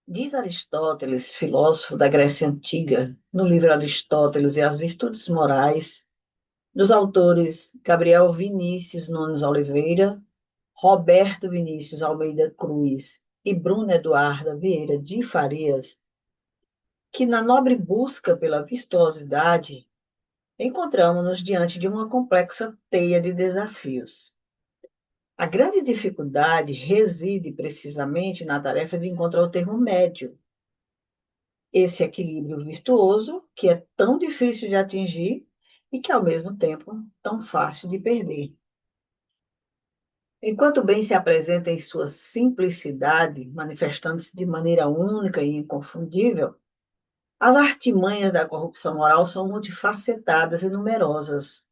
Diz Aristóteles, filósofo da Grécia Antiga, no livro Aristóteles e as Virtudes Morais, dos autores Gabriel Vinícius Nunes Oliveira, Roberto Vinícius Almeida Cruz e Bruna Eduarda Vieira de Farias, que na nobre busca pela virtuosidade, encontramos-nos diante de uma complexa teia de desafios. A grande dificuldade reside precisamente na tarefa de encontrar o termo médio, esse equilíbrio virtuoso que é tão difícil de atingir e que, ao mesmo tempo, tão fácil de perder. Enquanto o bem se apresenta em sua simplicidade, manifestando-se de maneira única e inconfundível, as artimanhas da corrupção moral são multifacetadas e numerosas,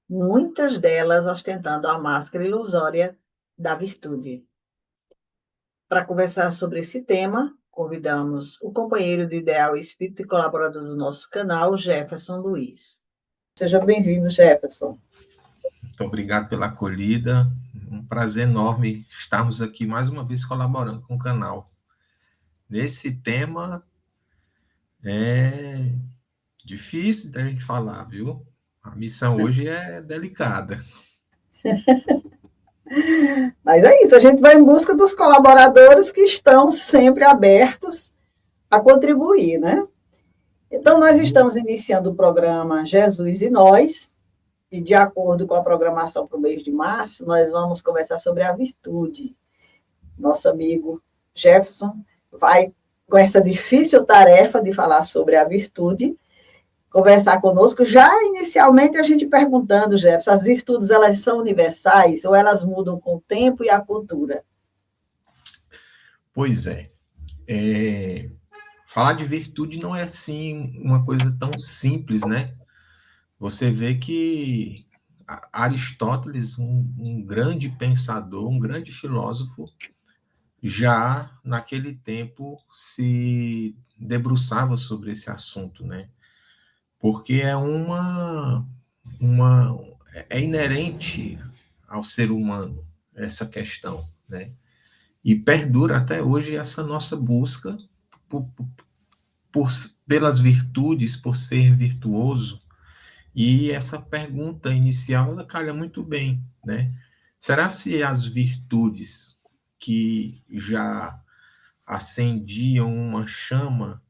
muitas delas ostentando a máscara ilusória da virtude. Para conversar sobre esse tema, convidamos o companheiro de ideal espírita e colaborador do nosso canal, Jefferson Luiz. Seja bem-vindo, Jefferson. Muito obrigado pela acolhida. Um prazer enorme estarmos aqui mais uma vez colaborando com o canal. Nesse tema é difícil da gente falar, viu? A missão hoje é delicada. Mas é isso, a gente vai em busca dos colaboradores que estão sempre abertos a contribuir, né? Então, nós estamos iniciando o programa Jesus e Nós, e de acordo com a programação para o mês de março, nós vamos conversar sobre a virtude. Nosso amigo Jefferson vai, com essa difícil tarefa de falar sobre a virtude, conversar conosco, já inicialmente a gente perguntando, Jefferson, as virtudes, elas são universais ou elas mudam com o tempo e a cultura? Pois é. Falar de virtude não é assim uma coisa tão simples, né? Você vê que Aristóteles, um grande pensador, um grande filósofo, já naquele tempo se debruçava sobre esse assunto, né? Porque é inerente ao ser humano essa questão, né? E perdura até hoje essa nossa busca por, por, pelas virtudes, por ser virtuoso. E essa pergunta inicial, ela calha muito bem, né? Será se as virtudes que já acendiam uma chama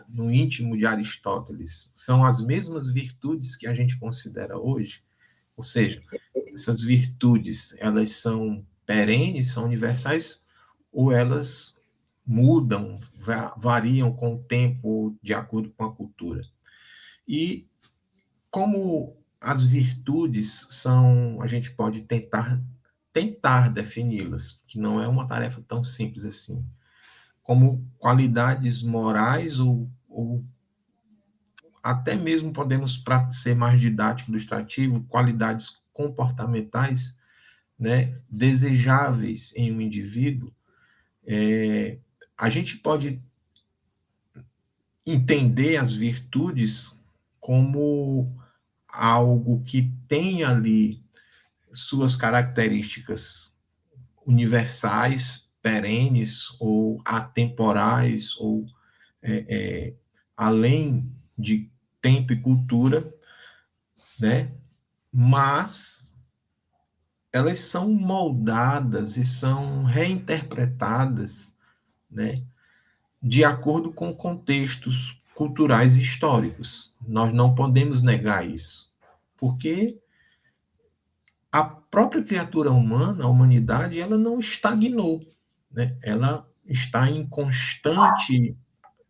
no íntimo de Aristóteles são as mesmas virtudes que a gente considera hoje? Ou seja, essas virtudes, elas são perenes, são universais, ou elas mudam, variam com o tempo, de acordo com a cultura? E como as virtudes são, a gente pode tentar defini-las, que não é uma tarefa tão simples assim, como qualidades morais ou até mesmo podemos, para ser mais didático, ilustrativo, qualidades comportamentais, né, desejáveis em um indivíduo. A gente pode entender as virtudes como algo que tem ali suas características universais, perenes ou atemporais, ou além de tempo e cultura, né? Mas elas são moldadas e são reinterpretadas, né, de acordo com contextos culturais e históricos. Nós não podemos negar isso, porque a própria criatura humana, a humanidade, ela não estagnou, né? Ela está em constante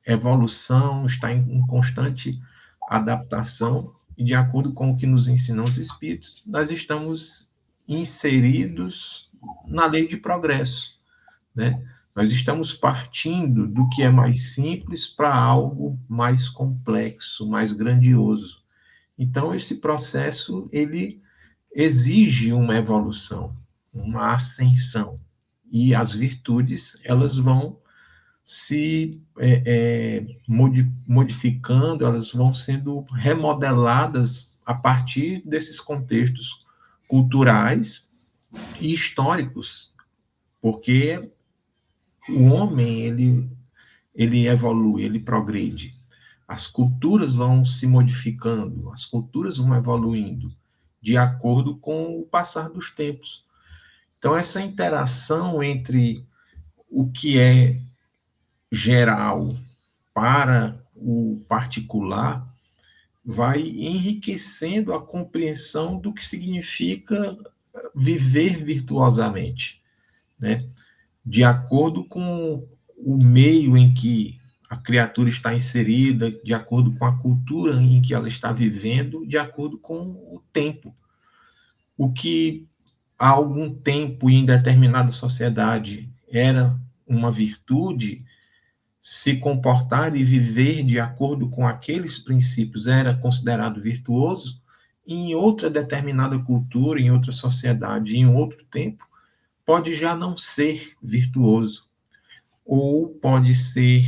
evolução, está em constante adaptação, e de acordo com o que nos ensinam os espíritos, nós estamos inseridos na lei de progresso, né? Nós estamos partindo do que é mais simples para algo mais complexo, mais grandioso. Então, esse processo, ele exige uma evolução, uma ascensão. E as virtudes, elas vão se modificando, elas vão sendo remodeladas a partir desses contextos culturais e históricos, porque o homem, ele ele evolui, ele progride. As culturas vão se modificando, as culturas vão evoluindo de acordo com o passar dos tempos. Então, essa interação entre o que é geral para o particular vai enriquecendo a compreensão do que significa viver virtuosamente, né? De acordo com o meio em que a criatura está inserida, de acordo com a cultura em que ela está vivendo, de acordo com o tempo. O que há algum tempo em determinada sociedade era uma virtude, se comportar e viver de acordo com aqueles princípios era considerado virtuoso, em outra determinada cultura, em outra sociedade, em outro tempo, pode já não ser virtuoso, ou pode ser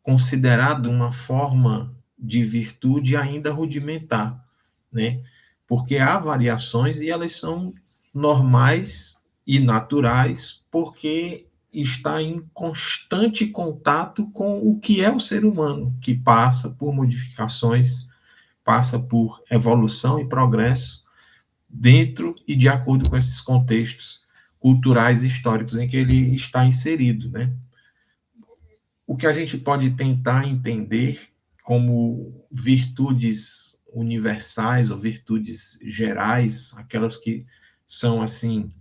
considerado uma forma de virtude ainda rudimentar, né? Porque há variações e elas são normais e naturais, porque está em constante contato com o que é o ser humano, que passa por modificações, passa por evolução e progresso dentro e de acordo com esses contextos culturais e históricos em que ele está inserido, né? O que a gente pode tentar entender como virtudes universais ou virtudes gerais, aquelas que são assim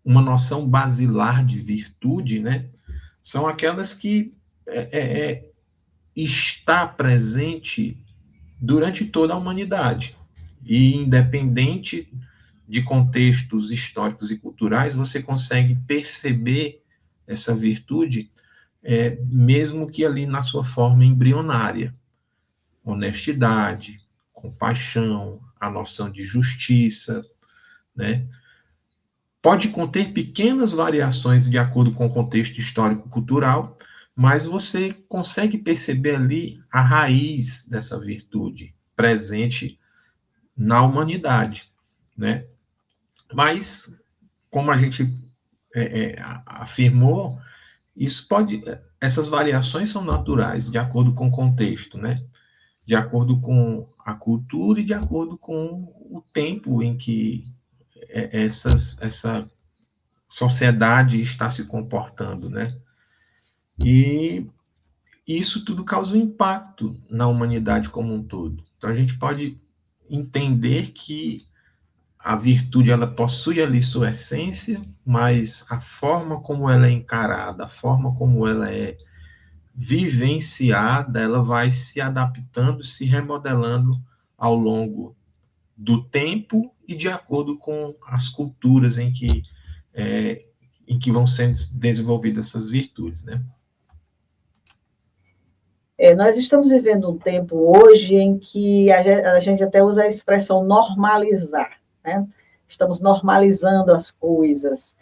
uma noção basilar de virtude, né? São aquelas que está presente durante toda a humanidade e independente de contextos históricos e culturais, você consegue perceber essa virtude, mesmo que ali na sua forma embrionária. Honestidade, compaixão, a noção de justiça, né? Pode conter pequenas variações de acordo com o contexto histórico-cultural, mas você consegue perceber ali a raiz dessa virtude presente na humanidade, né? Mas, como a gente afirmou, essas variações são naturais, de acordo com o contexto, né? De acordo com a cultura e de acordo com o tempo em que essa sociedade está se comportando, né? E isso tudo causa um impacto na humanidade como um todo. Então a gente pode entender que a virtude ela possui ali sua essência, mas a forma como ela é encarada, a forma como ela é vivenciada, ela vai se adaptando, se remodelando ao longo do tempo e de acordo com as culturas em que vão sendo desenvolvidas essas virtudes, né? Nós estamos vivendo um tempo hoje em que a gente até usa a expressão normalizar, né? Estamos normalizando as coisas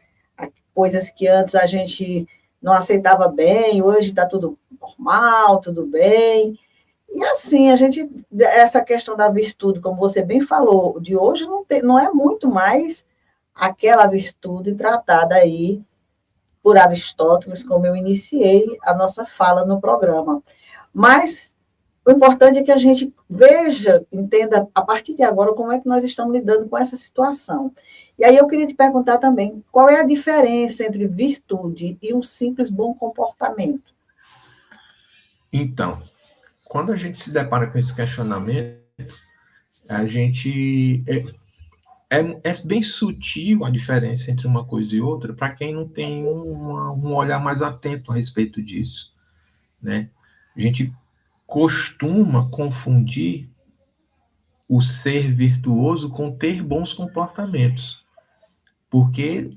que antes a gente não aceitava bem, hoje está tudo normal, tudo bem. E assim, essa questão da virtude, como você bem falou, de hoje não é muito mais aquela virtude tratada aí por Aristóteles, como eu iniciei a nossa fala no programa. Mas o importante é que a gente veja, entenda, a partir de agora, como é que nós estamos lidando com essa situação. E aí eu queria te perguntar também, qual é a diferença entre virtude e um simples bom comportamento? Então, quando a gente se depara com esse questionamento, a gente é bem sutil a diferença entre uma coisa e outra para quem não tem um olhar mais atento a respeito disso, né? A gente costuma confundir o ser virtuoso com ter bons comportamentos, porque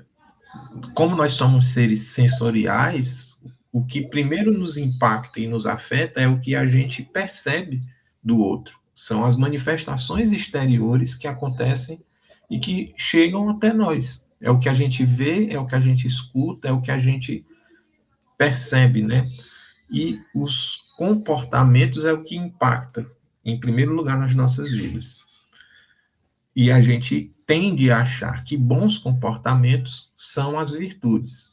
como nós somos seres sensoriais, o que primeiro nos impacta e nos afeta é o que a gente percebe do outro. São as manifestações exteriores que acontecem e que chegam até nós. É o que a gente vê, é o que a gente escuta, é o que a gente percebe, né? E os comportamentos é o que impacta, em primeiro lugar, nas nossas vidas. E a gente tende a achar que bons comportamentos são as virtudes.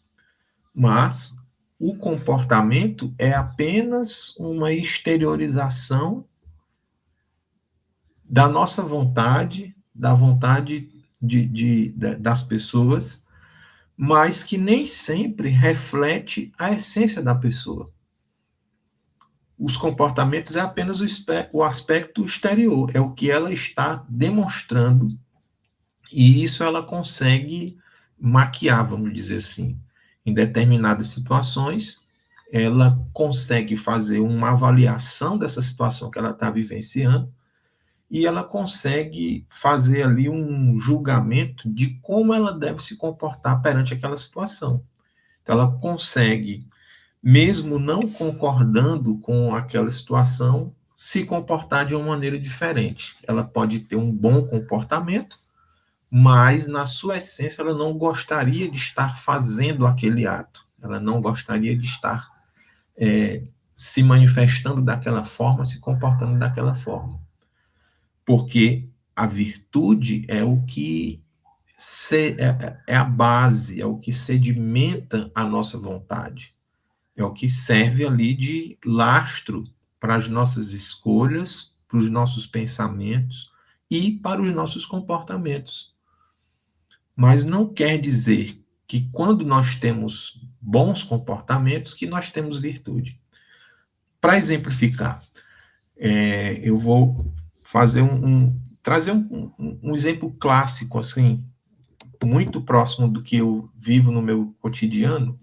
Mas o comportamento é apenas uma exteriorização da nossa vontade, da vontade das pessoas, mas que nem sempre reflete a essência da pessoa. Os comportamentos é apenas o aspecto exterior, é o que ela está demonstrando, e isso ela consegue maquiar, vamos dizer assim. Em determinadas situações, ela consegue fazer uma avaliação dessa situação que ela está vivenciando, e ela consegue fazer ali um julgamento de como ela deve se comportar perante aquela situação. Então, ela consegue, mesmo não concordando com aquela situação, se comportar de uma maneira diferente. Ela pode ter um bom comportamento, mas na sua essência ela não gostaria de estar fazendo aquele ato. Ela não gostaria de estar se manifestando daquela forma, se comportando daquela forma. Porque a virtude é o que é a base, é o que sedimenta a nossa vontade. É o que serve ali de lastro para as nossas escolhas, para os nossos pensamentos e para os nossos comportamentos. Mas não quer dizer que quando nós temos bons comportamentos, que nós temos virtude. Para exemplificar, eu vou fazer trazer um exemplo clássico, assim, muito próximo do que eu vivo no meu cotidiano.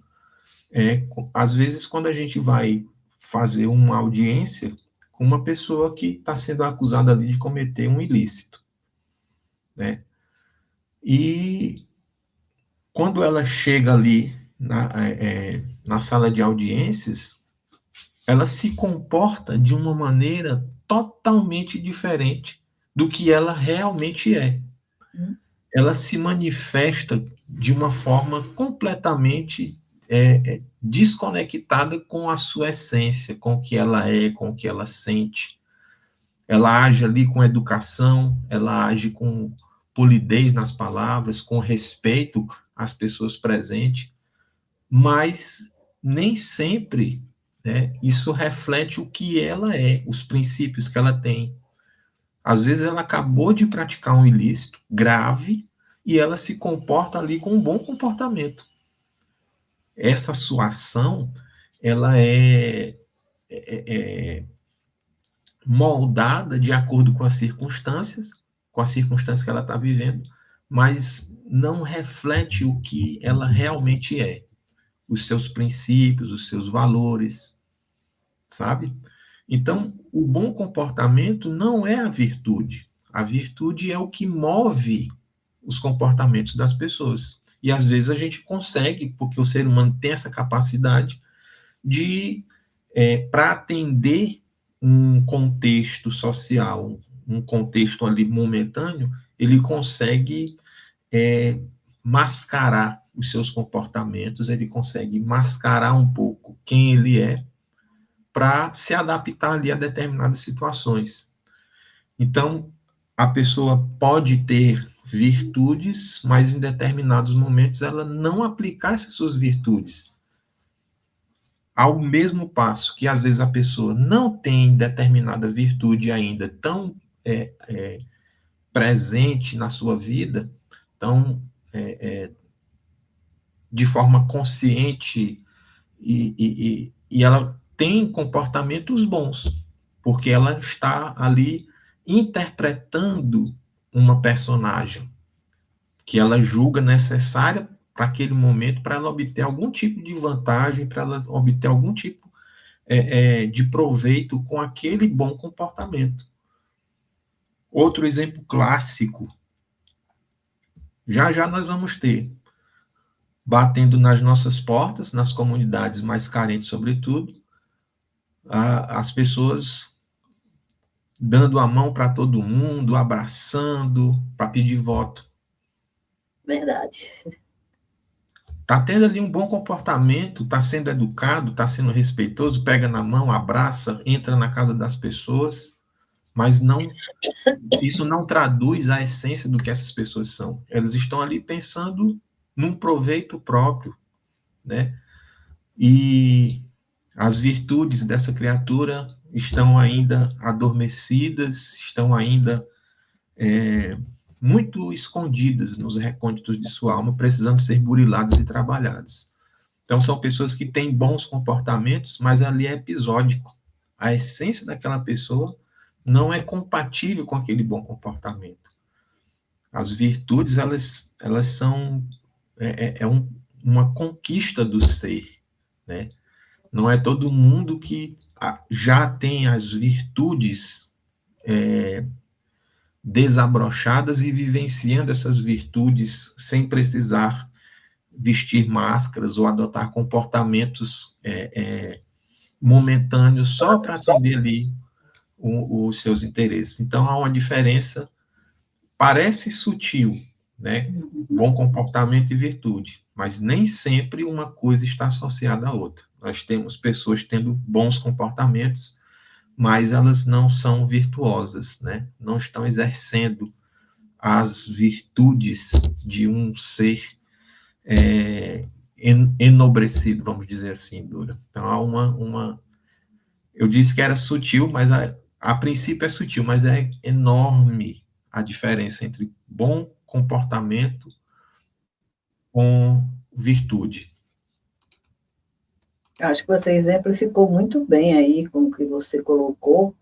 Às vezes, quando a gente vai fazer uma audiência com uma pessoa que está sendo acusada ali de cometer um ilícito, né? E quando ela chega ali na sala de audiências, ela se comporta de uma maneira totalmente diferente do que ela realmente é. Ela se manifesta de uma forma completamente desconectada com a sua essência, com o que ela é, com o que ela sente. Ela age ali com educação, ela age com polidez nas palavras, com respeito às pessoas presentes, mas nem sempre, né, isso reflete o que ela é, os princípios que ela tem. Às vezes ela acabou de praticar um ilícito grave e ela se comporta ali com um bom comportamento. Essa sua ação, ela é moldada de acordo com as circunstâncias que ela está vivendo, mas não reflete o que ela realmente é, os seus princípios, os seus valores, sabe? Então, o bom comportamento não é a virtude. A virtude é o que move os comportamentos das pessoas. E às vezes a gente consegue, porque o ser humano tem essa capacidade de, para atender um contexto social, um contexto ali momentâneo, ele consegue mascarar os seus comportamentos, ele consegue mascarar um pouco quem ele é, para se adaptar ali a determinadas situações. Então, a pessoa pode ter virtudes, mas em determinados momentos ela não aplicar essas suas virtudes. Ao mesmo passo que, às vezes, a pessoa não tem determinada virtude ainda tão presente na sua vida, tão de forma consciente, e ela tem comportamentos bons, porque ela está ali interpretando uma personagem que ela julga necessária para aquele momento, para ela obter algum tipo de vantagem, para ela obter algum tipo de proveito com aquele bom comportamento. Outro exemplo clássico, já já nós vamos ter, batendo nas nossas portas, nas comunidades mais carentes, sobretudo, as pessoas dando a mão para todo mundo, abraçando, para pedir voto. Verdade. Está tendo ali um bom comportamento, está sendo educado, está sendo respeitoso, pega na mão, abraça, entra na casa das pessoas, mas isso não traduz a essência do que essas pessoas são. Elas estão ali pensando num proveito próprio, né? e as virtudes dessa criatura estão ainda adormecidas, estão ainda muito escondidas nos recônditos de sua alma, precisando ser buriladas e trabalhadas. Então, são pessoas que têm bons comportamentos, mas ali é episódico. A essência daquela pessoa não é compatível com aquele bom comportamento. As virtudes, elas são uma conquista do ser, né? Não é todo mundo que já tem as virtudes desabrochadas e vivenciando essas virtudes sem precisar vestir máscaras ou adotar comportamentos momentâneos só para atender ali os seus interesses. Então, há uma diferença, parece sutil, né? Bom comportamento e virtude, mas nem sempre uma coisa está associada à outra. Nós temos pessoas tendo bons comportamentos, mas elas não são virtuosas, né? Não estão exercendo as virtudes de um ser enobrecido, vamos dizer assim, Dura. Então, há eu disse que era sutil, mas a princípio é sutil, mas é enorme a diferença entre bom comportamento com virtude. Acho que você exemplificou muito bem aí com o que você colocou,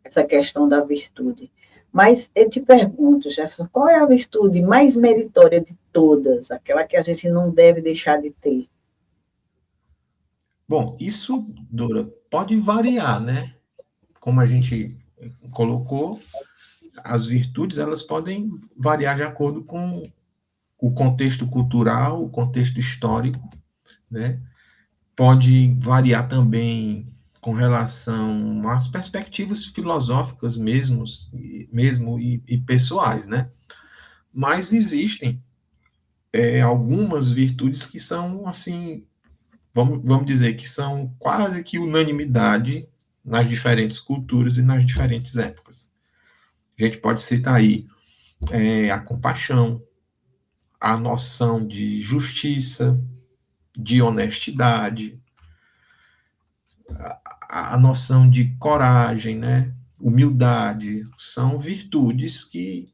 essa questão da virtude. Mas eu te pergunto, Jefferson, qual é a virtude mais meritória de todas, aquela que a gente não deve deixar de ter? Bom, isso, Dora, pode variar, né? Como a gente colocou, as virtudes elas podem variar de acordo com o contexto cultural, o contexto histórico, né? Pode variar também com relação às perspectivas filosóficas mesmo e pessoais, né? Mas existem algumas virtudes que são, assim, vamos dizer, que são quase que unanimidade nas diferentes culturas e nas diferentes épocas. A gente pode citar aí a compaixão, a noção de justiça, de honestidade, a noção de coragem, né? Humildade, são virtudes que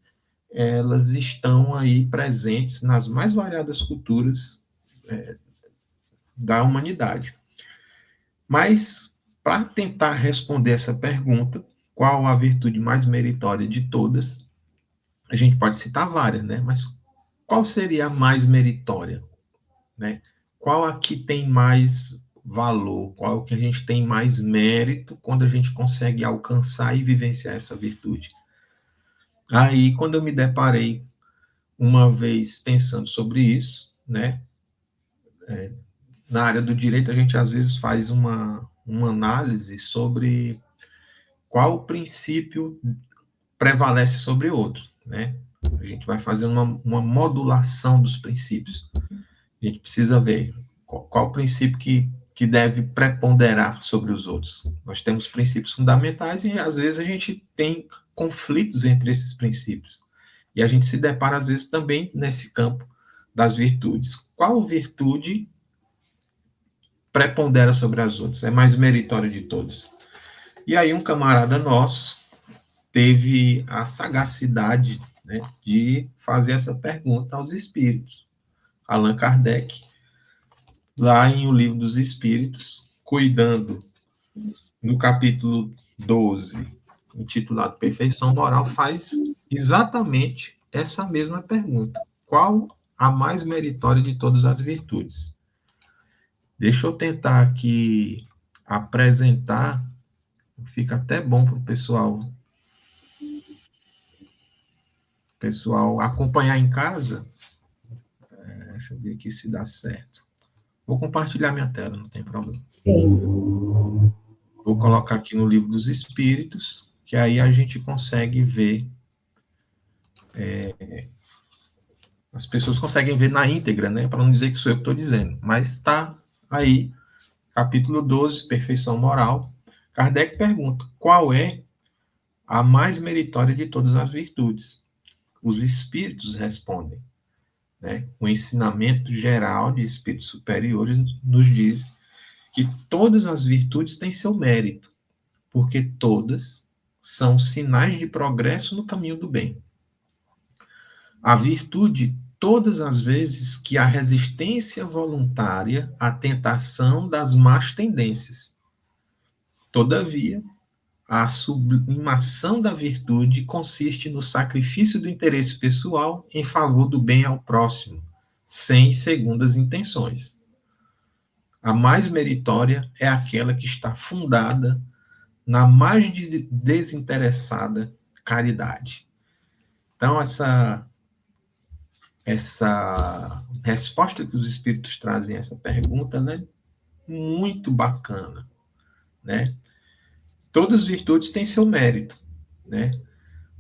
elas estão aí presentes nas mais variadas culturas da humanidade. Mas, para tentar responder essa pergunta, qual a virtude mais meritória de todas, a gente pode citar várias, né? Mas qual seria a mais meritória, né? Qual a que tem mais valor? Qual que a gente tem mais mérito quando a gente consegue alcançar e vivenciar essa virtude? Aí, quando eu me deparei uma vez pensando sobre isso, né? Na área do direito, a gente às vezes faz uma análise sobre qual princípio prevalece sobre outro, né? A gente vai fazer uma modulação dos princípios. A gente precisa ver qual o princípio que deve preponderar sobre os outros. Nós temos princípios fundamentais e, às vezes, a gente tem conflitos entre esses princípios. E a gente se depara, às vezes, também nesse campo das virtudes. Qual virtude prepondera sobre as outras? É mais meritória de todas? E aí um camarada nosso teve a sagacidade, né, de fazer essa pergunta aos espíritos. Allan Kardec, lá em O Livro dos Espíritos, cuidando, no capítulo 12, intitulado Perfeição Moral, faz exatamente essa mesma pergunta. Qual a mais meritória de todas as virtudes? Deixa eu tentar aqui apresentar, fica até bom para o pessoal acompanhar em casa. Deixa eu ver aqui se dá certo. Vou compartilhar minha tela, não tem problema. Sim. Vou colocar aqui no Livro dos Espíritos, que aí a gente consegue ver. As pessoas conseguem ver na íntegra, né? Para não dizer que sou eu que estou dizendo. Mas está aí, capítulo 12, Perfeição Moral. Kardec pergunta: qual é a mais meritória de todas as virtudes? Os espíritos respondem, né? O ensinamento geral de espíritos superiores nos diz que todas as virtudes têm seu mérito, porque todas são sinais de progresso no caminho do bem. A virtude, todas as vezes que há resistência voluntária à tentação das más tendências. Todavia, a sublimação da virtude consiste no sacrifício do interesse pessoal em favor do bem ao próximo, sem segundas intenções. A mais meritória é aquela que está fundada na mais desinteressada caridade. Então, essa resposta que os espíritos trazem a essa pergunta, né, muito bacana, né? Todas as virtudes têm seu mérito, né?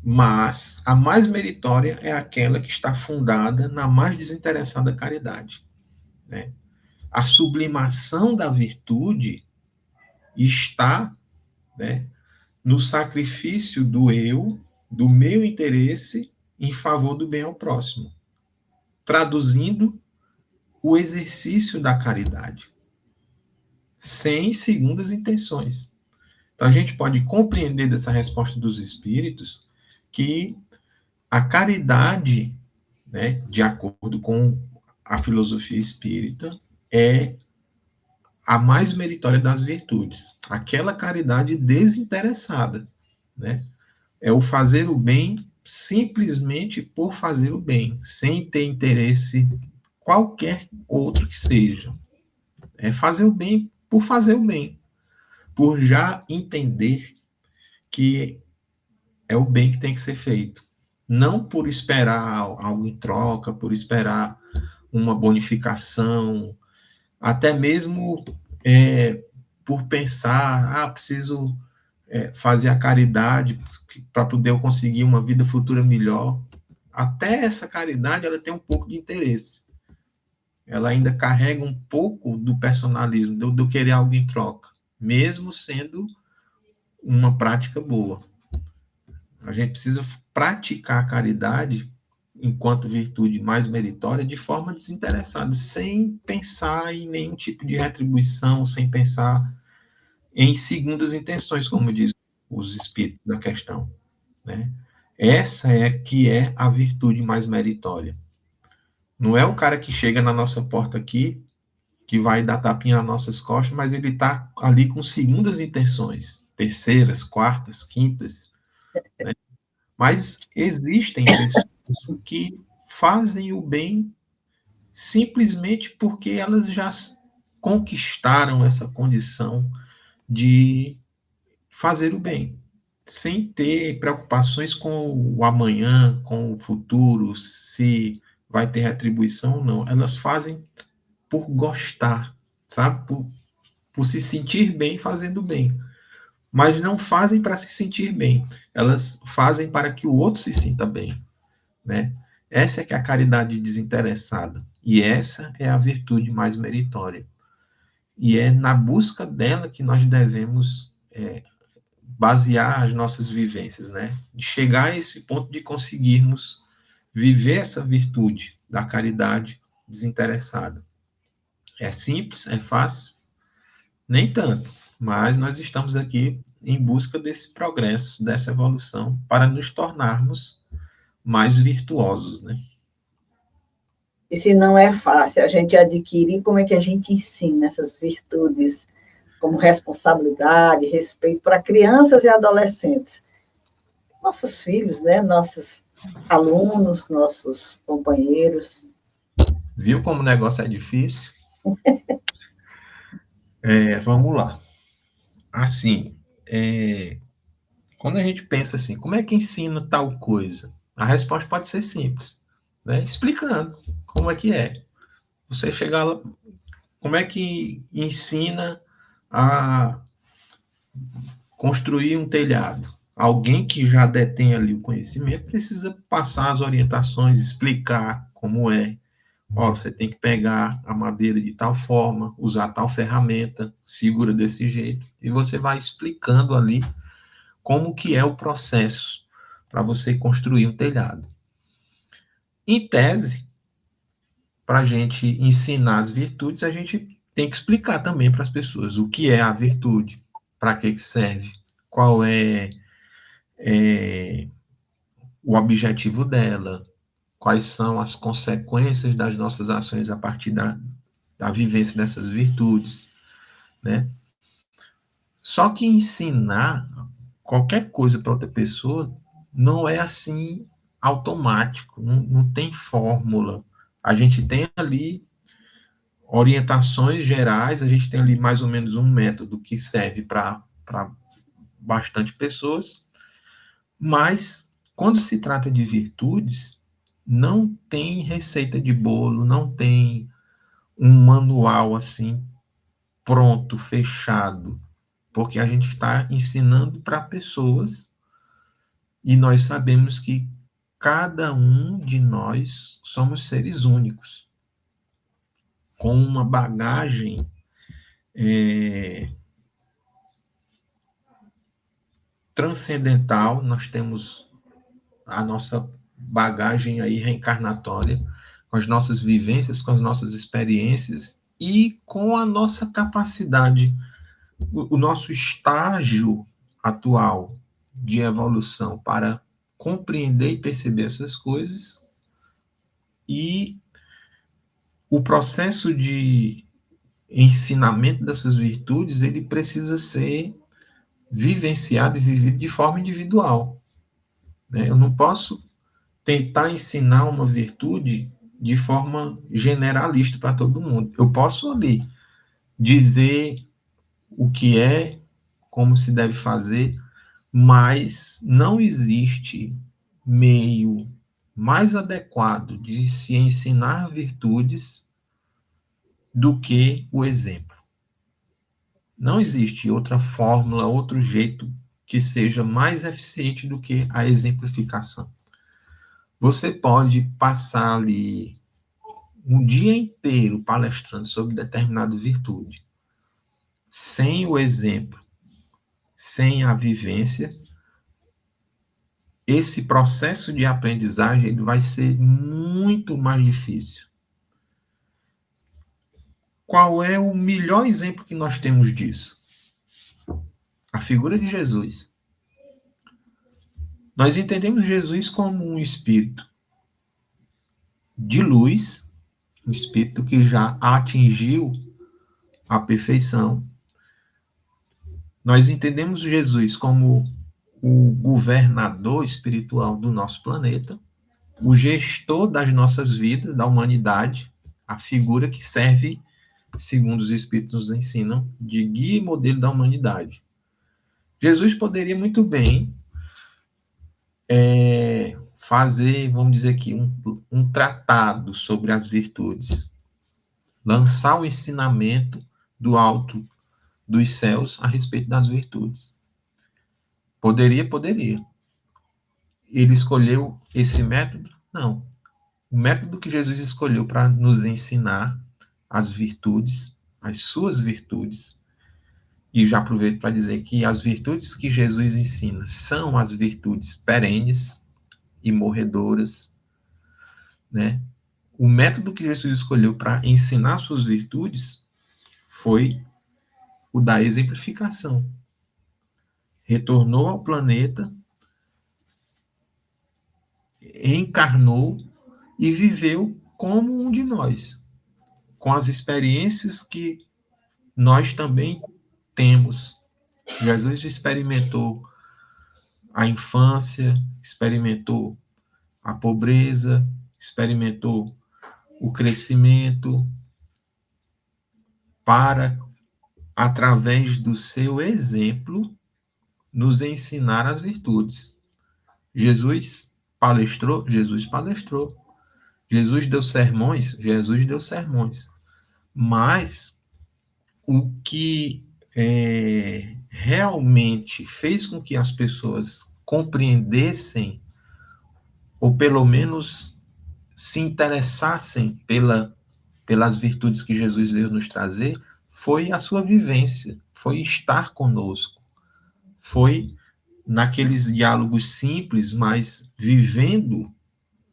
Mas a mais meritória é aquela que está fundada na mais desinteressada caridade, né? A sublimação da virtude está, né, no sacrifício do eu, do meu interesse em favor do bem ao próximo, traduzindo o exercício da caridade, sem segundas intenções. Então, a gente pode compreender dessa resposta dos espíritos que a caridade, né, de acordo com a filosofia espírita, é a mais meritória das virtudes. Aquela caridade desinteressada, né? É o fazer o bem simplesmente por fazer o bem, sem ter interesse qualquer outro que seja. É fazer o bem por fazer o bem, por já entender que é o bem que tem que ser feito. Não por esperar algo em troca, por esperar uma bonificação, até mesmo por pensar, preciso fazer a caridade para poder eu conseguir uma vida futura melhor. Até essa caridade, ela tem um pouco de interesse. Ela ainda carrega um pouco do personalismo, do querer algo em troca, mesmo sendo uma prática boa. A gente precisa praticar a caridade enquanto virtude mais meritória de forma desinteressada, sem pensar em nenhum tipo de retribuição, sem pensar em segundas intenções, como diz os espíritos da questão, né? Essa é que é a virtude mais meritória. Não é o cara que chega na nossa porta aqui, que vai dar tapinha nas nossas costas, mas ele está ali com segundas intenções, terceiras, quartas, quintas, né? Mas existem pessoas que fazem o bem simplesmente porque elas já conquistaram essa condição de fazer o bem, sem ter preocupações com o amanhã, com o futuro, se vai ter retribuição ou não. Elas fazem por gostar, sabe? Por se sentir bem fazendo bem. Mas não fazem para se sentir bem. Elas fazem para que o outro se sinta bem, né? Essa é que é a caridade desinteressada. E essa é a virtude mais meritória. E é na busca dela que nós devemos basear as nossas vivências, né? De chegar a esse ponto de conseguirmos viver essa virtude da caridade desinteressada. É simples? É fácil? Nem tanto. Mas nós estamos aqui em busca desse progresso, dessa evolução, para nos tornarmos mais virtuosos, né? E se não é fácil a gente adquirir, como é que a gente ensina essas virtudes como responsabilidade, respeito para crianças e adolescentes? Nossos filhos, né? Nossos alunos, nossos companheiros. Viu como o negócio é difícil? Vamos lá. Assim, quando a gente pensa assim, como é que ensina tal coisa? A resposta pode ser simples, né? Explicando como é que é. Você chegar lá, como é que ensina a construir um telhado? Alguém que já detém ali o conhecimento precisa passar as orientações, explicar como é. Ó, você tem que pegar a madeira de tal forma, usar tal ferramenta, segura desse jeito, e você vai explicando ali como que é o processo para você construir um telhado. Em tese, para a gente ensinar as virtudes, a gente tem que explicar também para as pessoas o que é a virtude, para que serve, qual é o objetivo dela, quais são as consequências das nossas ações a partir da vivência dessas virtudes, né? Só que ensinar qualquer coisa para outra pessoa não é assim automático, não tem fórmula. A gente tem ali orientações gerais, a gente tem ali mais ou menos um método que serve para bastante pessoas, mas quando se trata de virtudes, não tem receita de bolo, não tem um manual assim pronto, fechado, porque a gente está ensinando para pessoas e nós sabemos que cada um de nós somos seres únicos, com uma bagagem transcendental, nós temos a nossa bagagem aí reencarnatória, com as nossas vivências, com as nossas experiências e com a nossa capacidade, o nosso estágio atual de evolução para compreender e perceber essas coisas e o processo de ensinamento dessas virtudes, ele precisa ser vivenciado e vivido de forma individual, né? Eu não posso tentar ensinar uma virtude de forma generalista para todo mundo. Eu posso ali dizer o que é, como se deve fazer, mas não existe meio mais adequado de se ensinar virtudes do que o exemplo. Não existe outra fórmula, outro jeito que seja mais eficiente do que a exemplificação. Você pode passar ali um dia inteiro palestrando sobre determinada virtude, sem o exemplo, sem a vivência, esse processo de aprendizagem ele vai ser muito mais difícil. Qual é o melhor exemplo que nós temos disso? A figura de Jesus. Nós entendemos Jesus como um espírito de luz, um espírito que já atingiu a perfeição. Nós entendemos Jesus como o governador espiritual do nosso planeta, o gestor das nossas vidas, da humanidade, a figura que serve, segundo os Espíritos nos ensinam, de guia e modelo da humanidade. Jesus poderia muito bem fazer, vamos dizer aqui, um tratado sobre as virtudes, lançar o ensinamento do alto dos céus a respeito das virtudes. Poderia. Ele escolheu esse método? Não. O método que Jesus escolheu para nos ensinar as virtudes, as suas virtudes, e já aproveito para dizer que as virtudes que Jesus ensina são as virtudes perenes e morredoras, né? O método que Jesus escolheu para ensinar suas virtudes foi o da exemplificação. Retornou ao planeta, encarnou e viveu como um de nós, com as experiências que nós também temos. Jesus experimentou a infância, experimentou a pobreza, experimentou o crescimento, para, através do seu exemplo, nos ensinar as virtudes. Jesus palestrou? Jesus palestrou. Jesus deu sermões? Jesus deu sermões. Mas o que realmente fez com que as pessoas compreendessem, ou pelo menos se interessassem pelas virtudes que Jesus veio nos trazer, foi a sua vivência, foi estar conosco, foi naqueles diálogos simples, mas vivendo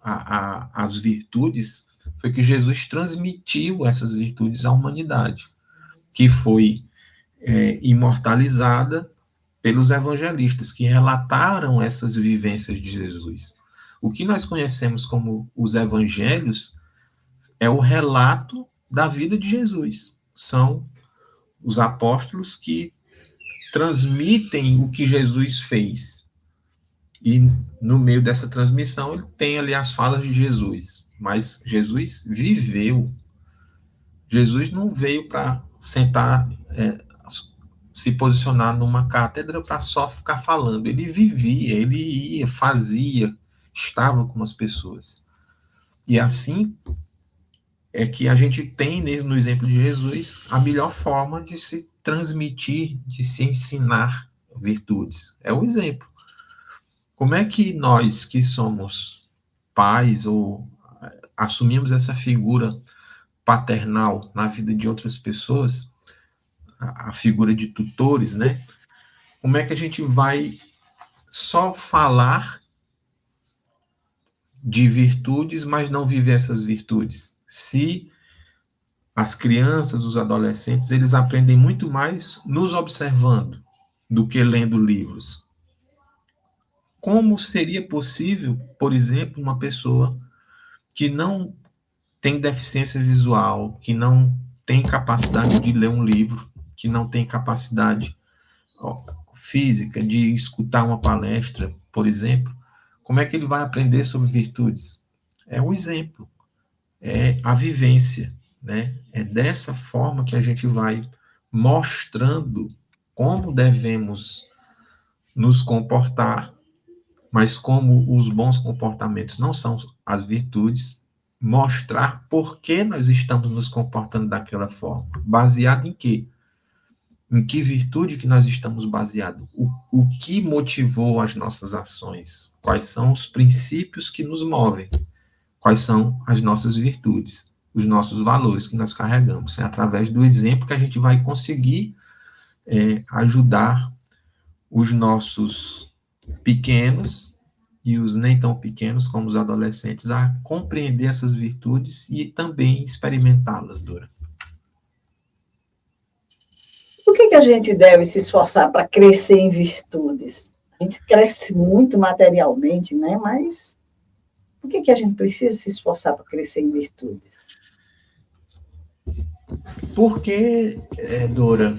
as virtudes, foi que Jesus transmitiu essas virtudes à humanidade. que foi imortalizada pelos evangelistas, que relataram essas vivências de Jesus. O que nós conhecemos como os evangelhos é o relato da vida de Jesus. São os apóstolos que transmitem o que Jesus fez. E no meio dessa transmissão, ele tem ali as falas de Jesus. Mas Jesus viveu. Jesus não veio para sentar, se posicionar numa cátedra para só ficar falando. Ele vivia, ele ia, fazia, estava com as pessoas. E assim é que a gente tem no exemplo de Jesus a melhor forma de se transmitir, de se ensinar virtudes. É o exemplo. Como é que nós que somos pais ou assumimos essa figura paternal na vida de outras pessoas, a figura de tutores, né? Como é que a gente vai só falar de virtudes, mas não viver essas virtudes? Se as crianças, os adolescentes, eles aprendem muito mais nos observando do que lendo livros. Como seria possível, por exemplo, uma pessoa que não tem deficiência visual, que não tem capacidade de ler um livro, que não tem capacidade física de escutar uma palestra, por exemplo, como é que ele vai aprender sobre virtudes? É o exemplo, é a vivência, né? É dessa forma que a gente vai mostrando como devemos nos comportar, mas como os bons comportamentos não são as virtudes, mostrar por que nós estamos nos comportando daquela forma. Baseado em quê? Em que virtude que nós estamos baseados? O que motivou as nossas ações? Quais são os princípios que nos movem? Quais são as nossas virtudes? Os nossos valores que nós carregamos? É através do exemplo que a gente vai conseguir ajudar os nossos pequenos e os nem tão pequenos, como os adolescentes, a compreender essas virtudes e também experimentá-las, Dora. Por que a gente deve se esforçar para crescer em virtudes? A gente cresce muito materialmente, né? Mas por que a gente precisa se esforçar para crescer em virtudes? Porque, Dora,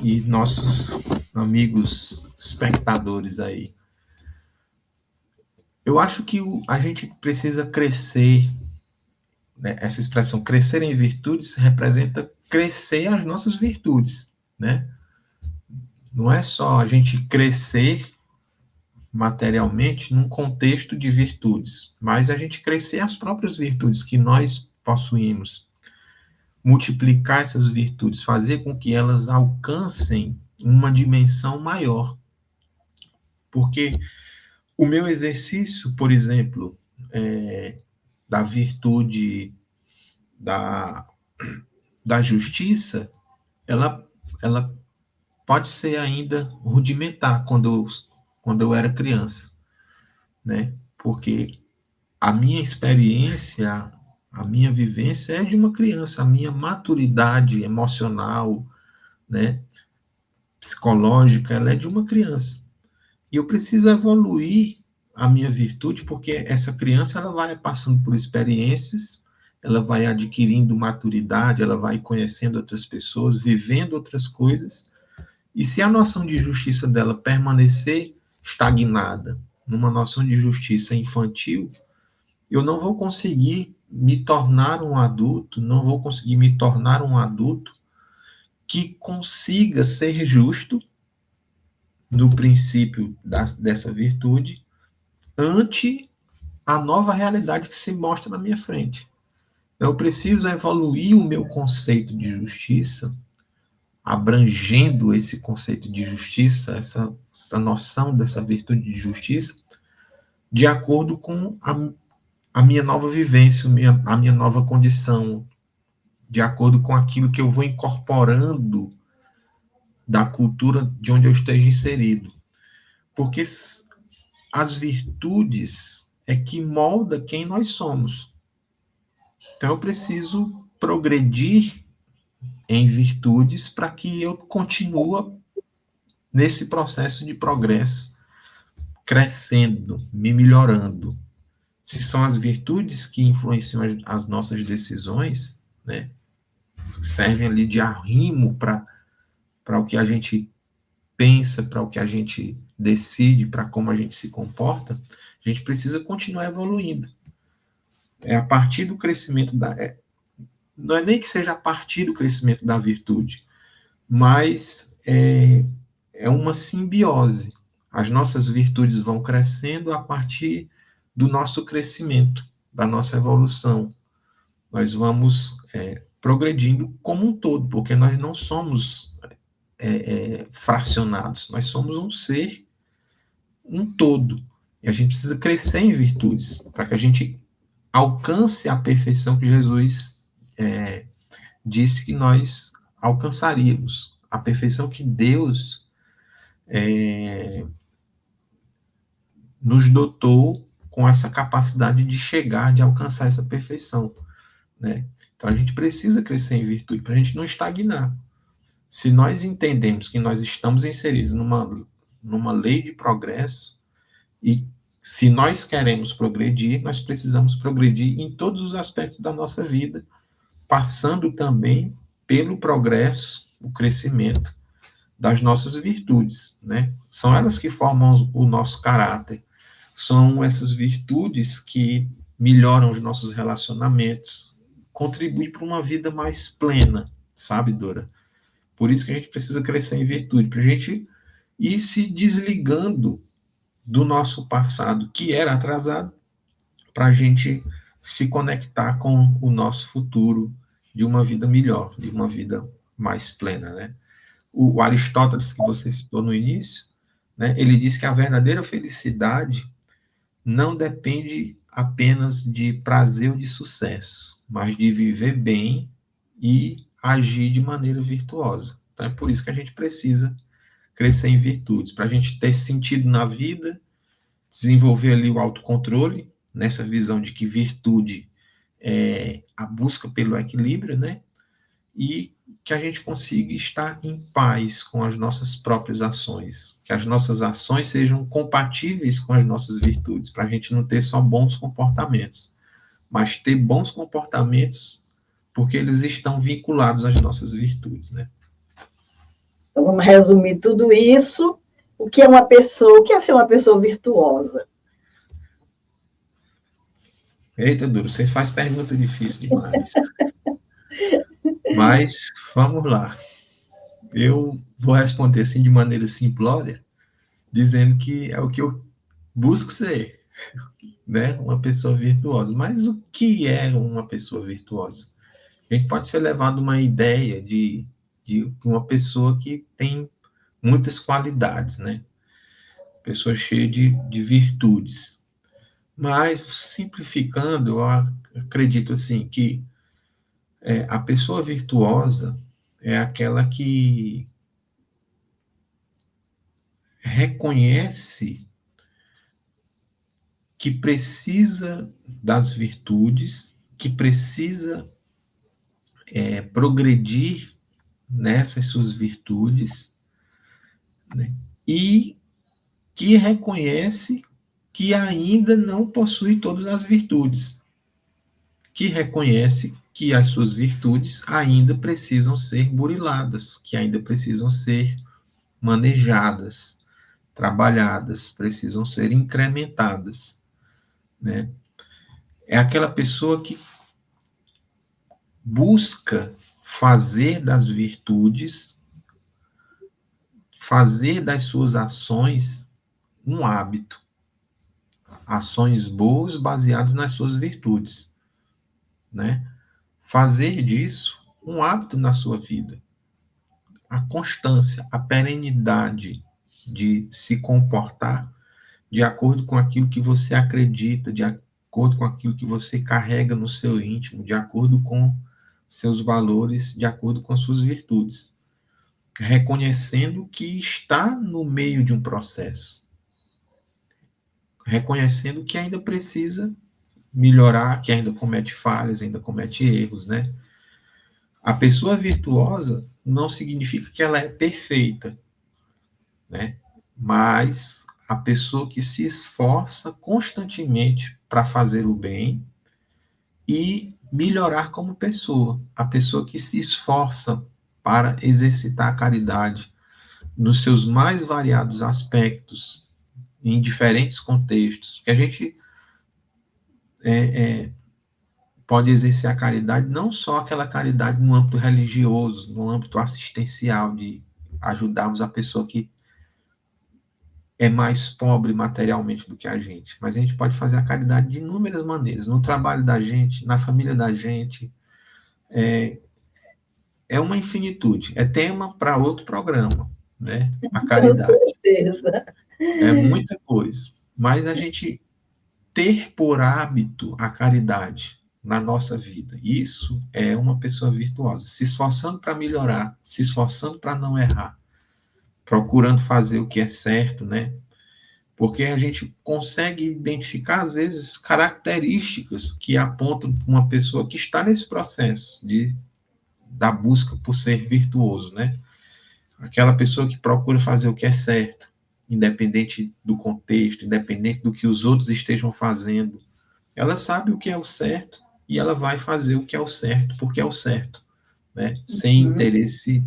e nossos amigos espectadores aí, eu acho que a gente precisa crescer, né? Essa expressão crescer em virtudes representa crescer as nossas virtudes, né? Não é só a gente crescer materialmente num contexto de virtudes, mas a gente crescer as próprias virtudes que nós possuímos, multiplicar essas virtudes, fazer com que elas alcancem uma dimensão maior. Porque o meu exercício, por exemplo, da virtude da, da justiça, ela pode ser ainda rudimentar quando eu era criança, né? Porque a minha experiência, a minha vivência é de uma criança, a minha maturidade emocional, né, psicológica, ela é de uma criança. E eu preciso evoluir a minha virtude, porque essa criança ela vai passando por experiências, ela vai adquirindo maturidade, ela vai conhecendo outras pessoas, vivendo outras coisas, e se a noção de justiça dela permanecer estagnada, numa noção de justiça infantil, eu não vou conseguir me tornar um adulto, não vou conseguir me tornar um adulto que consiga ser justo no princípio dessa virtude ante a nova realidade que se mostra na minha frente. Eu preciso evoluir o meu conceito de justiça, abrangendo esse conceito de justiça, essa noção dessa virtude de justiça, de acordo com a minha nova vivência, a minha nova condição, de acordo com aquilo que eu vou incorporando da cultura de onde eu esteja inserido. Porque as virtudes é que molda quem nós somos. Então eu preciso progredir em virtudes para que eu continue nesse processo de progresso, crescendo, me melhorando. Se são as virtudes que influenciam as nossas decisões, né, servem ali de arrimo para o que a gente pensa, para o que a gente decide, para como a gente se comporta, a gente precisa continuar evoluindo. É a partir do crescimento não é nem que seja a partir do crescimento da virtude, mas é uma simbiose. As nossas virtudes vão crescendo a partir do nosso crescimento, da nossa evolução. Nós vamos progredindo como um todo, porque nós não somos fracionados, nós somos um ser, um todo. E a gente precisa crescer em virtudes, para que a gente alcance a perfeição que Jesus disse que nós alcançaríamos, a perfeição que Deus nos dotou com essa capacidade de chegar, de alcançar essa perfeição, né? Então a gente precisa crescer em virtude para a gente não estagnar. Se nós entendemos que nós estamos inseridos numa lei de progresso e se nós queremos progredir, nós precisamos progredir em todos os aspectos da nossa vida, passando também pelo progresso, o crescimento das nossas virtudes, né? São elas que formam o nosso caráter, são essas virtudes que melhoram os nossos relacionamentos, contribuem para uma vida mais plena, sabe, Dora? Por isso que a gente precisa crescer em virtude, para a gente ir se desligando do nosso passado, que era atrasado, para a gente se conectar com o nosso futuro de uma vida melhor, de uma vida mais plena, né? O Aristóteles, que você citou no início, né, ele diz que a verdadeira felicidade não depende apenas de prazer ou de sucesso, mas de viver bem e agir de maneira virtuosa. Então é por isso que a gente precisa crescer em virtudes, para a gente ter sentido na vida, desenvolver ali o autocontrole, nessa visão de que virtude é a busca pelo equilíbrio, né? E que a gente consiga estar em paz com as nossas próprias ações, que as nossas ações sejam compatíveis com as nossas virtudes, para a gente não ter só bons comportamentos, mas ter bons comportamentos porque eles estão vinculados às nossas virtudes, né? Então, vamos resumir tudo isso. O que é uma pessoa, o que é ser uma pessoa virtuosa? Eita, Duro, você faz pergunta difícil demais. Mas vamos lá. Eu vou responder assim de maneira simplória, dizendo que é o que eu busco ser, né? Uma pessoa virtuosa. Mas o que é uma pessoa virtuosa? A gente pode ser levado a uma ideia de uma pessoa que tem muitas qualidades, né? Pessoa cheia de virtudes. Mas, simplificando, eu acredito assim que a pessoa virtuosa é aquela que reconhece que precisa das virtudes, que precisa progredir nessas suas virtudes, né? E que reconhece que ainda não possui todas as virtudes, que reconhece que as suas virtudes ainda precisam ser buriladas, que ainda precisam ser manejadas, trabalhadas, precisam ser incrementadas, né? É aquela pessoa que busca fazer das virtudes, fazer das suas ações um hábito, ações boas baseadas nas suas virtudes, né? Fazer disso um hábito na sua vida. A constância, a perenidade de se comportar de acordo com aquilo que você acredita, de acordo com aquilo que você carrega no seu íntimo, de acordo com seus valores, de acordo com suas virtudes. Reconhecendo que está no meio de um processo. Reconhecendo que ainda precisa melhorar, que ainda comete falhas, ainda comete erros, né? A pessoa virtuosa não significa que ela é perfeita, né? Mas a pessoa que se esforça constantemente para fazer o bem e melhorar como pessoa. A pessoa que se esforça para exercitar a caridade nos seus mais variados aspectos, em diferentes contextos, que a gente pode exercer a caridade, não só aquela caridade no âmbito religioso, no âmbito assistencial, de ajudarmos a pessoa que é mais pobre materialmente do que a gente, mas a gente pode fazer a caridade de inúmeras maneiras, no trabalho da gente, na família da gente, é uma infinitude, é tema para outro programa, né? A Com caridade. certeza. É muita coisa. Mas a gente ter por hábito a caridade na nossa vida, isso é uma pessoa virtuosa, se esforçando para melhorar, se esforçando para não errar, procurando fazer o que é certo, né? Porque a gente consegue identificar, às vezes, características que apontam para uma pessoa que está nesse processo da busca por ser virtuoso, né? Aquela pessoa que procura fazer o que é certo, independente do contexto, independente do que os outros estejam fazendo. Ela sabe o que é o certo e ela vai fazer o que é o certo, porque é o certo, né? Sem Uhum. interesse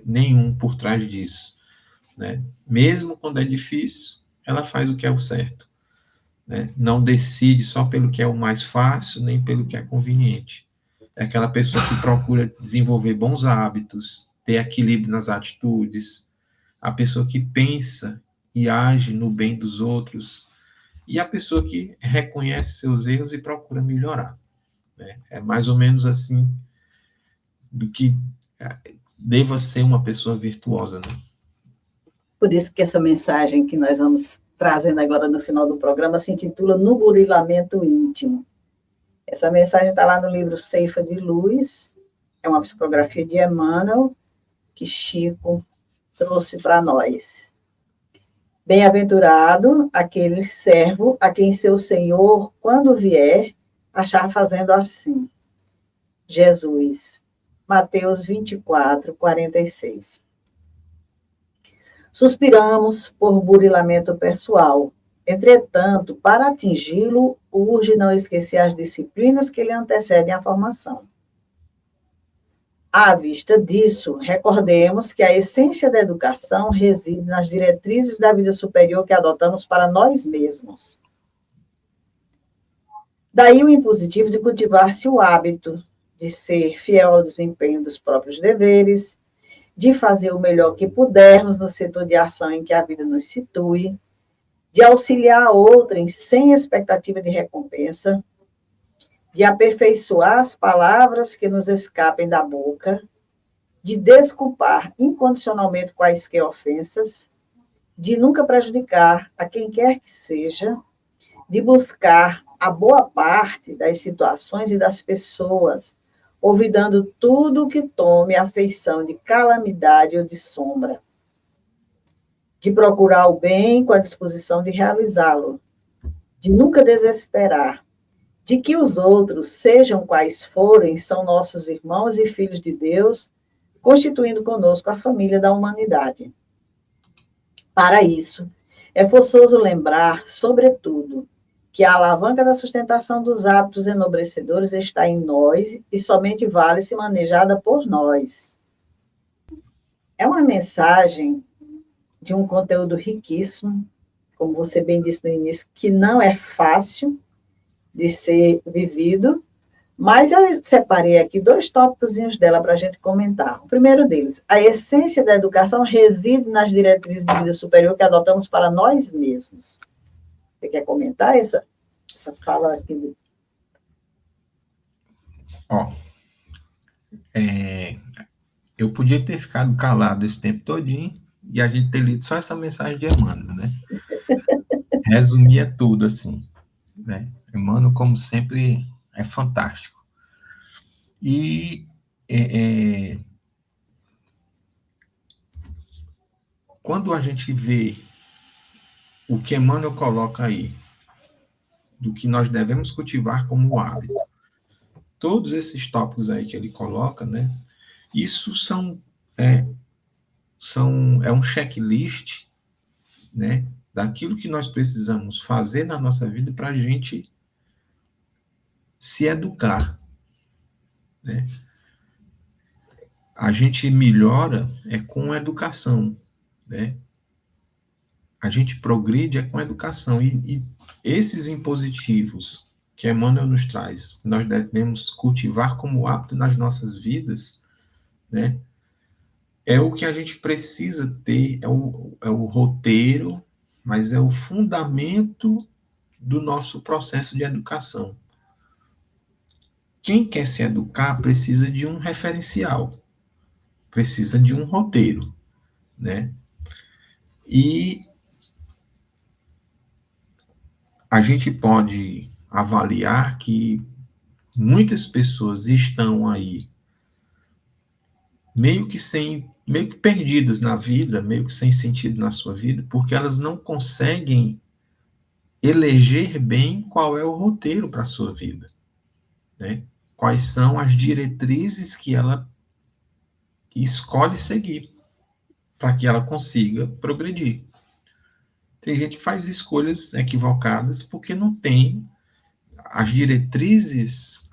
nenhum por trás disso, né? Mesmo quando é difícil, ela faz o que é o certo, né? Não decide só pelo que é o mais fácil, nem pelo que é conveniente. É aquela pessoa que procura desenvolver bons hábitos, ter equilíbrio nas atitudes, a pessoa que pensa e age no bem dos outros, e a pessoa que reconhece seus erros e procura melhorar, né? É mais ou menos assim do que deva ser uma pessoa virtuosa, né? Por isso que essa mensagem que nós vamos trazendo agora no final do programa se intitula No Burilamento Íntimo. Essa mensagem está lá no livro Ceifa de Luz, é uma psicografia de Emmanuel, que Chico trouxe para nós. Bem-aventurado aquele servo a quem seu Senhor, quando vier, achar fazendo assim. Jesus. Mateus 24, 46. Suspiramos por burilamento pessoal. Entretanto, para atingi-lo, urge não esquecer as disciplinas que lhe antecedem a formação. À vista disso, recordemos que a essência da educação reside nas diretrizes da vida superior que adotamos para nós mesmos. Daí o impositivo de cultivar-se o hábito de ser fiel ao desempenho dos próprios deveres, de fazer o melhor que pudermos no setor de ação em que a vida nos situe, de auxiliar a outrem sem expectativa de recompensa, de aperfeiçoar as palavras que nos escapem da boca, de desculpar incondicionalmente quaisquer ofensas, de nunca prejudicar a quem quer que seja, de buscar a boa parte das situações e das pessoas, olvidando tudo o que tome a feição de calamidade ou de sombra, de procurar o bem com a disposição de realizá-lo, de nunca desesperar, de que os outros, sejam quais forem, são nossos irmãos e filhos de Deus, constituindo conosco a família da humanidade. Para isso, é forçoso lembrar, sobretudo, que a alavanca da sustentação dos hábitos enobrecedores está em nós e somente vale se manejada por nós. É uma mensagem de um conteúdo riquíssimo, como você bem disse no início, que não é fácil de ser vivido, mas eu separei aqui 2 tópicos dela para a gente comentar. O primeiro deles, a essência da educação reside nas diretrizes de vida superior que adotamos para nós mesmos. Você quer comentar essa fala aqui? Ó, eu podia ter ficado calado esse tempo todinho e a gente ter lido só essa mensagem de Emmanuel, né? Resumia tudo, assim, né? Emmanuel, como sempre, é fantástico. E quando a gente vê o que Emmanuel coloca aí, do que nós devemos cultivar como hábito, todos esses tópicos aí que ele coloca, né? Isso é, é um checklist, né, daquilo que nós precisamos fazer na nossa vida para a gente se educar, né? A gente melhora com a educação, né? A gente progride com a educação. E esses impositivos que Emmanuel nos traz, nós devemos cultivar como hábito nas nossas vidas, né? É o que a gente precisa ter, é o roteiro, mas é o fundamento do nosso processo de educação. Quem quer se educar precisa de um referencial, precisa de um roteiro, né? E a gente pode avaliar que muitas pessoas estão aí meio que perdidas na vida, meio que sem sentido na sua vida, porque elas não conseguem eleger bem qual é o roteiro para a sua vida, né? Quais são as diretrizes que ela escolhe seguir para que ela consiga progredir. Tem gente que faz escolhas equivocadas porque não tem as diretrizes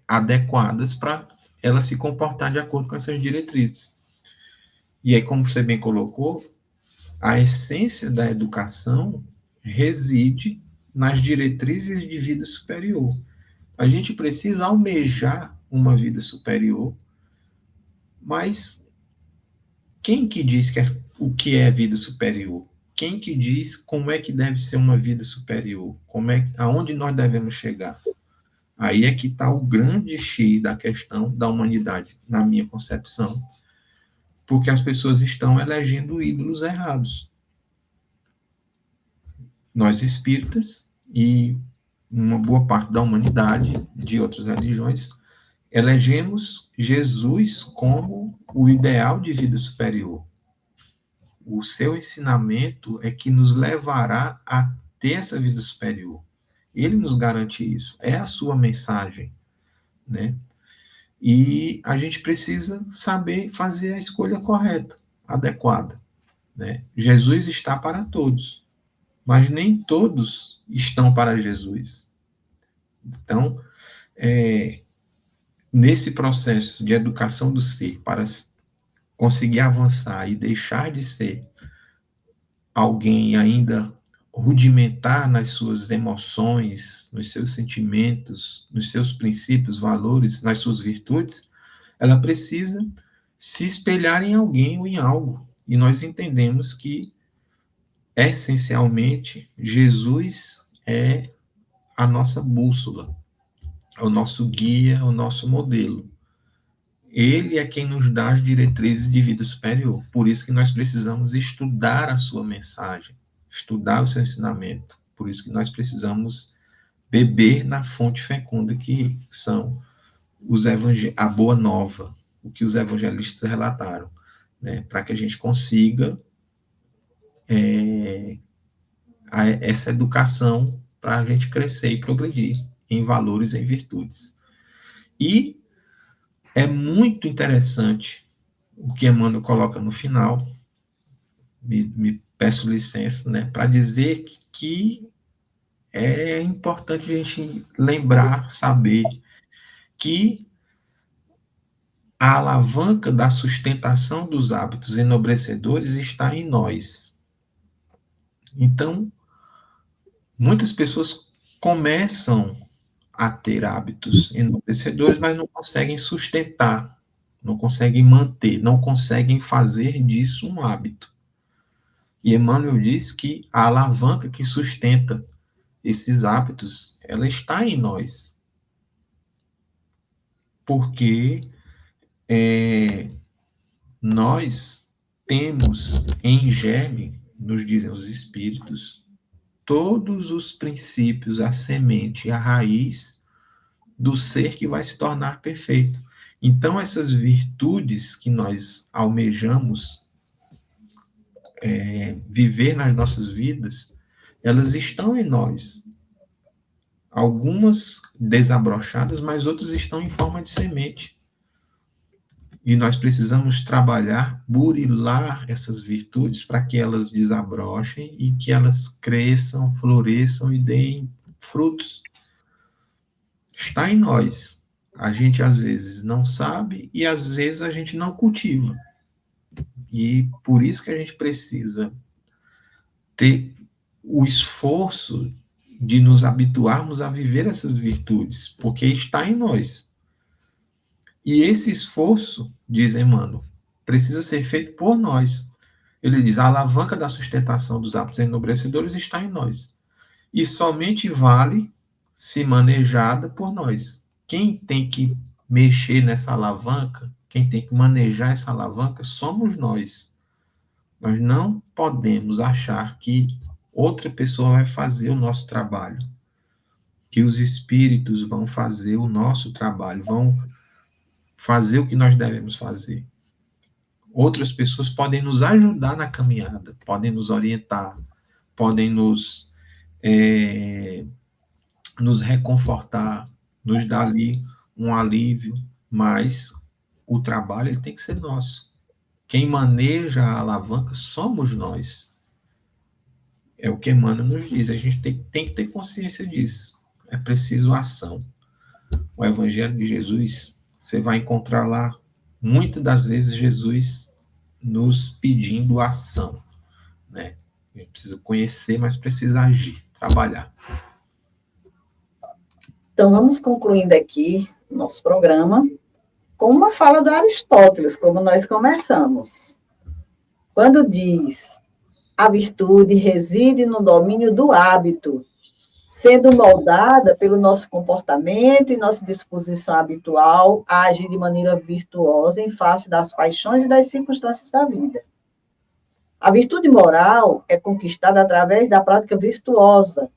adequadas para ela se comportar de acordo com essas diretrizes. E aí, como você bem colocou, a essência da educação reside nas diretrizes de vida superior. A gente precisa almejar uma vida superior, mas quem que diz o que é vida superior? Quem que diz como é que deve ser uma vida superior? Aonde nós devemos chegar? Aí é que está o grande X da questão da humanidade, na minha concepção, porque as pessoas estão elegendo ídolos errados. Nós espíritas e uma boa parte da humanidade, de outras religiões, elegemos Jesus como o ideal de vida superior. O seu ensinamento é que nos levará a ter essa vida superior. Ele nos garante isso. É a sua mensagem, né? E a gente precisa saber fazer a escolha correta, adequada, né? Jesus está para todos, mas nem todos estão para Jesus. Então, nesse processo de educação do ser, para conseguir avançar e deixar de ser alguém ainda rudimentar nas suas emoções, nos seus sentimentos, nos seus princípios, valores, nas suas virtudes, ela precisa se espelhar em alguém ou em algo. E nós entendemos que, essencialmente, Jesus é a nossa bússola, é o nosso guia, é o nosso modelo. Ele é quem nos dá as diretrizes de vida superior. Por isso que nós precisamos estudar a sua mensagem, estudar o seu ensinamento. Por isso que nós precisamos beber na fonte fecunda que são a boa nova, o que os evangelistas relataram, né? Para que a gente consiga essa educação para a gente crescer e progredir em valores e em virtudes. E é muito interessante o que Emmanuel coloca no final, me peço licença, né, para dizer que é importante a gente lembrar, saber que a alavanca da sustentação dos hábitos enobrecedores está em nós. Então, muitas pessoas começam a ter hábitos enobrecedores, mas não conseguem sustentar, não conseguem manter, não conseguem fazer disso um hábito. E Emmanuel diz que a alavanca que sustenta esses hábitos, ela está em nós. Porque nós temos em germe, nos dizem os espíritos, todos os princípios, a semente, a raiz do ser que vai se tornar perfeito. Então, essas virtudes que nós almejamos viver nas nossas vidas, elas estão em nós. Algumas desabrochadas, mas outras estão em forma de semente. E nós precisamos trabalhar, burilar essas virtudes para que elas desabrochem e que elas cresçam, floresçam e deem frutos. Está em nós. A gente às vezes não sabe e às vezes a gente não cultiva. E por isso que a gente precisa ter o esforço de nos habituarmos a viver essas virtudes, porque está em nós. E esse esforço, diz Emmanuel, precisa ser feito por nós. Ele diz: a alavanca da sustentação dos hábitos enobrecedores está em nós. E somente vale se manejada por nós. Quem tem que mexer nessa alavanca, quem tem que manejar essa alavanca, somos nós. Nós não podemos achar que outra pessoa vai fazer o nosso trabalho, que os espíritos vão fazer o nosso trabalho, vão fazer o que nós devemos fazer. Outras pessoas podem nos ajudar na caminhada, podem nos orientar, podem nos reconfortar, nos dar ali um alívio, mas o trabalho ele tem que ser nosso. Quem maneja a alavanca somos nós. É o que Emmanuel nos diz, a gente tem que ter consciência disso. É preciso ação. O Evangelho de Jesus, você vai encontrar lá, muitas das vezes, Jesus nos pedindo ação, né? A gente precisa conhecer, mas precisa agir, trabalhar. Então, vamos concluindo aqui o nosso programa com uma fala do Aristóteles, como nós começamos. Quando diz: a virtude reside no domínio do hábito, sendo moldada pelo nosso comportamento e nossa disposição habitual a agir de maneira virtuosa em face das paixões e das circunstâncias da vida. A virtude moral é conquistada através da prática virtuosa.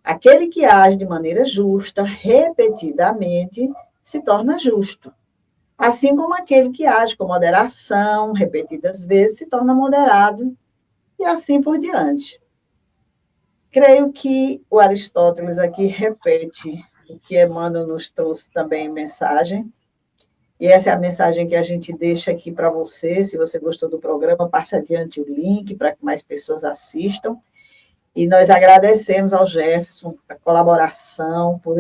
Aquele que age de maneira justa, repetidamente, se torna justo. Assim como aquele que age com moderação, repetidas vezes, se torna moderado, e assim por diante. Creio que o Aristóteles aqui repete o que Emmanuel nos trouxe também em mensagem, e essa é a mensagem que a gente deixa aqui para você. Se você gostou do programa, passe adiante o link para que mais pessoas assistam. E nós agradecemos ao Jefferson a colaboração, por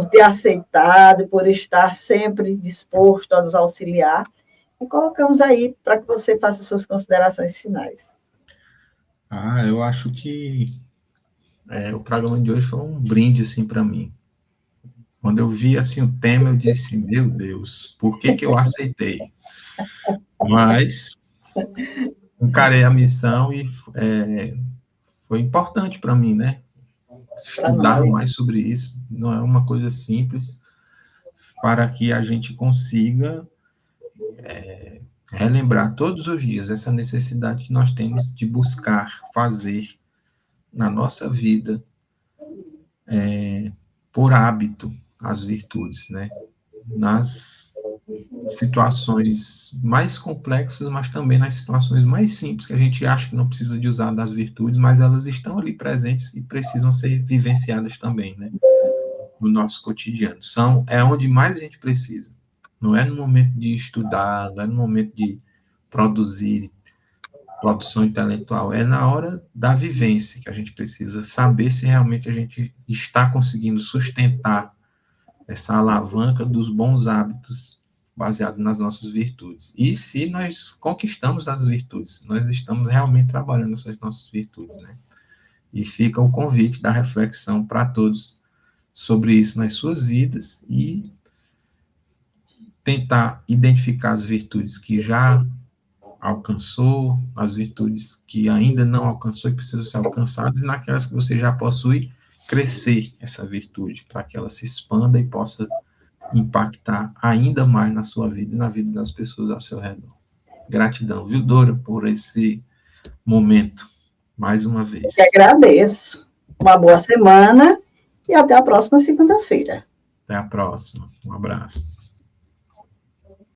ter aceitado, por estar sempre disposto a nos auxiliar. E colocamos aí para que você faça suas considerações finais. Eu acho que o programa de hoje foi um brinde assim, para mim. Quando eu vi assim, o tema, eu disse: meu Deus, por que eu aceitei? Mas encarei a missão e foi importante para mim, né? Estudar mais sobre isso. Não é uma coisa simples, para que a gente consiga relembrar todos os dias essa necessidade que nós temos de buscar fazer na nossa vida, por hábito, as virtudes, né? Nas situações mais complexas, mas também nas situações mais simples, que a gente acha que não precisa de usar das virtudes, mas elas estão ali presentes e precisam ser vivenciadas também, né? No nosso cotidiano. É onde mais a gente precisa. Não é no momento de estudar, não é no momento de produzir produção intelectual, é na hora da vivência que a gente precisa saber se realmente a gente está conseguindo sustentar essa alavanca dos bons hábitos baseado nas nossas virtudes. E se nós conquistamos as virtudes, nós estamos realmente trabalhando essas nossas virtudes, né? E fica o convite da reflexão para todos sobre isso nas suas vidas e tentar identificar as virtudes que já alcançou, as virtudes que ainda não alcançou e precisam ser alcançadas, e naquelas que você já possui, crescer essa virtude, para que ela se expanda e possa impactar ainda mais na sua vida e na vida das pessoas ao seu redor. Gratidão, viu, Dora, por esse momento, mais uma vez. Eu que agradeço. Uma boa semana e até a próxima segunda-feira. Até a próxima. Um abraço.